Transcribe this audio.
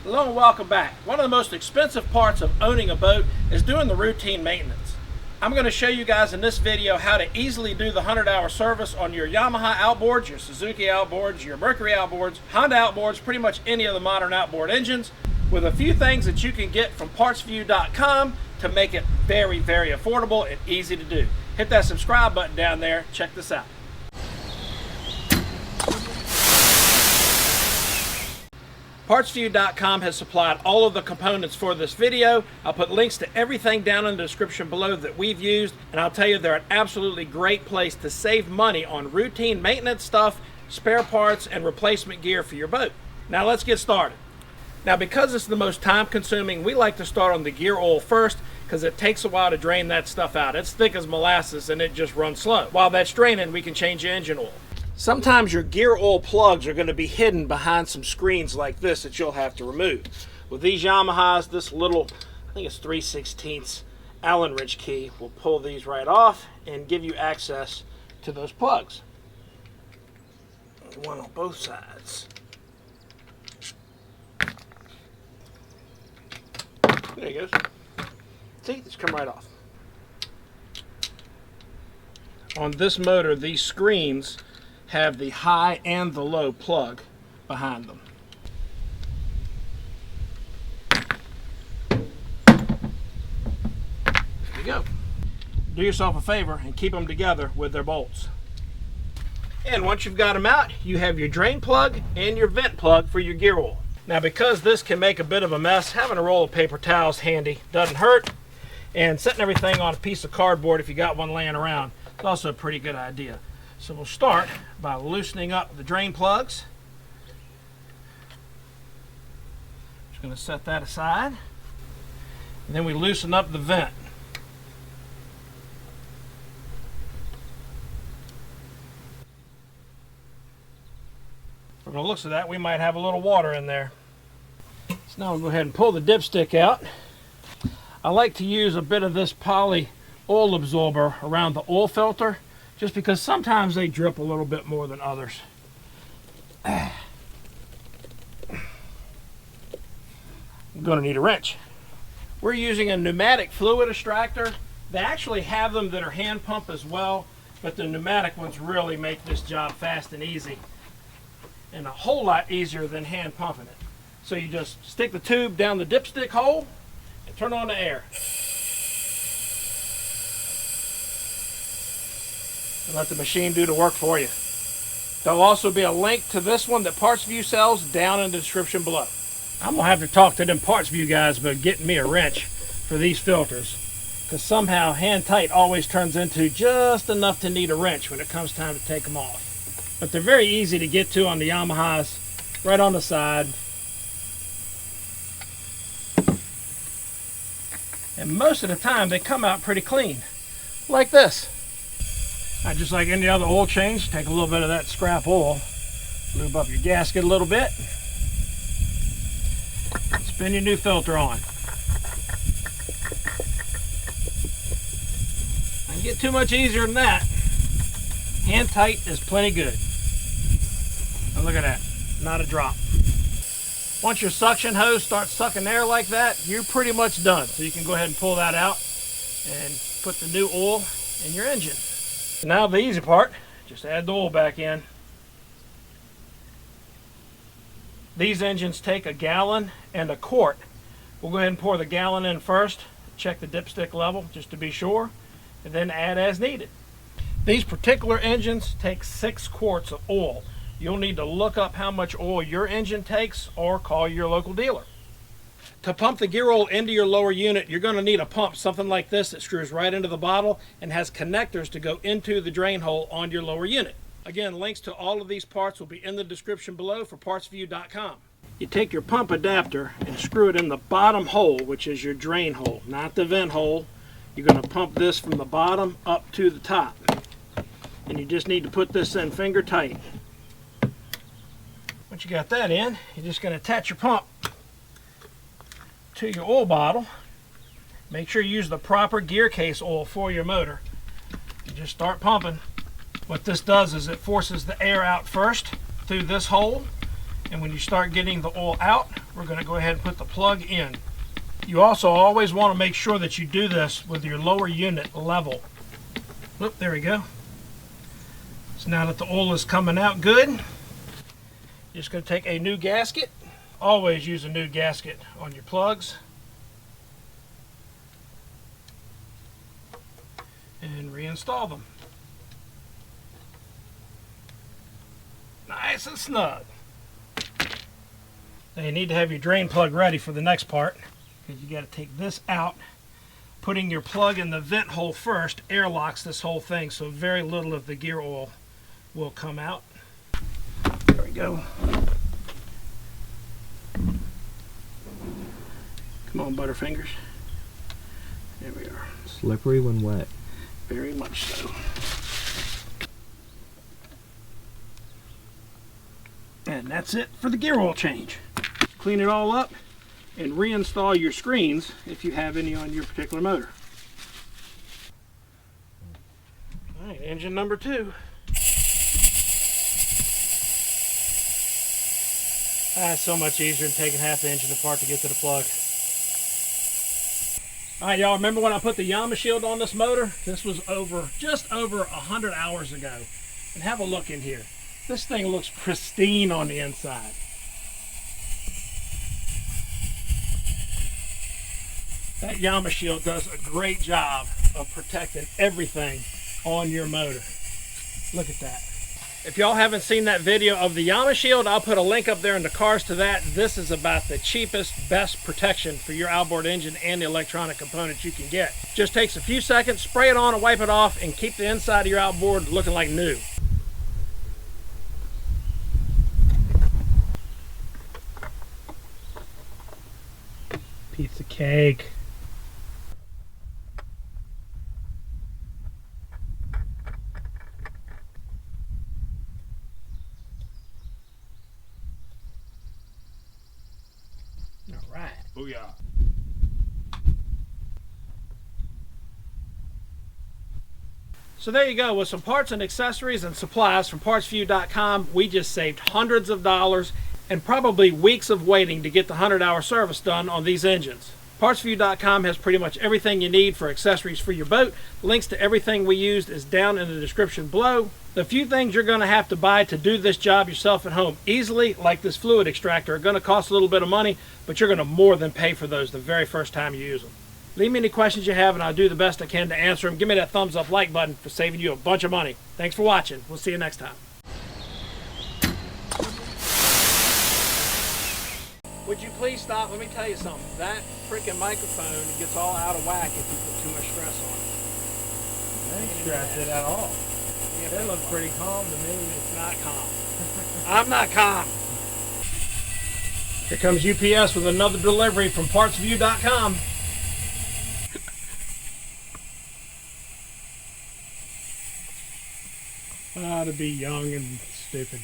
Hello and welcome back. One of the most expensive parts of owning a boat is doing the routine maintenance. I'm going to show you guys in this video how to easily do the 100-hour service on your Yamaha outboards, your Suzuki outboards, your Mercury outboards, Honda outboards, pretty much any of the modern outboard engines, with a few things that you can get from partsview.com to make it very, very affordable and easy to do. Hit that subscribe button down there. Check this out. Partsview.com has supplied all of the components for this video. I'll put links to everything down in the description below that we've used, and I'll tell you they're an absolutely great place to save money on routine maintenance stuff, spare parts, and replacement gear for your boat. Now let's get started. Now because it's the most time consuming, we like to start on the gear oil first because it takes a while to drain that stuff out. It's thick as molasses and it just runs slow. While that's draining, we can change your engine oil. Sometimes your gear oil plugs are going to be hidden behind some screens like this that you'll have to remove. With these Yamahas, this little, I think it's 3/16 Allen wrench key will pull these right off and give you access to those plugs. One on both sides. There he goes. See, it's come right off. On this motor, these screens have the high and the low plug behind them. There you go. Do yourself a favor and keep them together with their bolts. And once you've got them out, you have your drain plug and your vent plug for your gear oil. Now because this can make a bit of a mess, having a roll of paper towels handy doesn't hurt, and setting everything on a piece of cardboard if you got one laying around is also a pretty good idea. So we'll start by loosening up the drain plugs. Just going to set that aside. And then we loosen up the vent. From the looks of that, we might have a little water in there. So now we'll go ahead and pull the dipstick out. I like to use a bit of this poly oil absorber around the oil filter, just because sometimes they drip a little bit more than others. I'm going to need a wrench. We're using a pneumatic fluid extractor. They actually have them that are hand pump as well, but the pneumatic ones really make this job fast and easy, and a whole lot easier than hand pumping it. So you just stick the tube down the dipstick hole and turn on the air. And let the machine do the work for you. There'll also be a link to this one that PartsView sells down in the description below. I'm going to have to talk to them PartsView guys about getting me a wrench for these filters, because somehow hand tight always turns into just enough to need a wrench when it comes time to take them off. But they're very easy to get to on the Yamahas, right on the side. And most of the time they come out pretty clean, like this. Just like any other oil change, take a little bit of that scrap oil, lube up your gasket a little bit, spin your new filter on. I can get too much easier than that. Hand tight is plenty good. And look at that, not a drop. Once your suction hose starts sucking air like that, you're pretty much done. So you can go ahead and pull that out and put the new oil in your engine. Now the easy part, just add the oil back in. These engines take a gallon and a quart. We'll go ahead and pour the gallon in first, check the dipstick level just to be sure, and then add as needed. These particular engines take 6 quarts of oil. You'll need to look up how much oil your engine takes or call your local dealer. To pump the gear oil into your lower unit, you're going to need a pump, something like this that screws right into the bottle and has connectors to go into the drain hole on your lower unit. Again, links to all of these parts will be in the description below for partsview.com. You take your pump adapter and screw it in the bottom hole, which is your drain hole, not the vent hole. You're going to pump this from the bottom up to the top. And you just need to put this in finger tight. Once you got that in, you're just going to attach your pump to your oil bottle. Make sure you use the proper gear case oil for your motor. You just start pumping. What this does is it forces the air out first through this hole, And when you start getting the oil out, we're going to go ahead and put the plug in. You also always want to make sure that you do this with your lower unit level. Whoop, there we go. So now that the oil is coming out good, you're just going to take a new gasket. Always use a new gasket on your plugs. And reinstall them. Nice and snug. Now you need to have your drain plug ready for the next part, because you got to take this out. Putting your plug in the vent hole first airlocks this whole thing, so very little of the gear oil will come out. There we go. Come on, Butterfingers. There we are. Slippery when wet. Very much so. And that's it for the gear oil change. Clean it all up and reinstall your screens if you have any on your particular motor. All right, engine number 2. It's so much easier than taking half the engine apart to get to the plug. All right, y'all, remember when I put the Yama shield on this motor? This was just over 100 hours ago. And have a look in here. This thing looks pristine on the inside. That Yama shield does a great job of protecting everything on your motor. Look at that. If y'all haven't seen that video of the Yama shield, I'll put a link up there in the cards to that. This is about the cheapest, best protection for your outboard engine and the electronic components you can get. Just takes a few seconds, spray it on and wipe it off, and keep the inside of your outboard looking like new. Piece of cake. All right. Booyah. So there you go. With some parts and accessories and supplies from PartsView.com, we just saved hundreds of dollars and probably weeks of waiting to get the 100-hour service done on these engines. PartsView.com has pretty much everything you need for accessories for your boat. Links to everything we used is down in the description below. The few things you're going to have to buy to do this job yourself at home easily, like this fluid extractor, are going to cost a little bit of money, but you're going to more than pay for those the very first time you use them. Leave me any questions you have and I'll do the best I can to answer them. Give me that thumbs up like button for saving you a bunch of money. Thanks for watching. We'll see you next time. Would you please stop? Let me tell you something. That freaking microphone gets all out of whack if you put too much stress on it. I ain't stressed it at all. Yeah, It looked pretty calm to me. it's not calm. I'm not calm. Here comes UPS with another delivery from PartsView.com. To be young and stupid.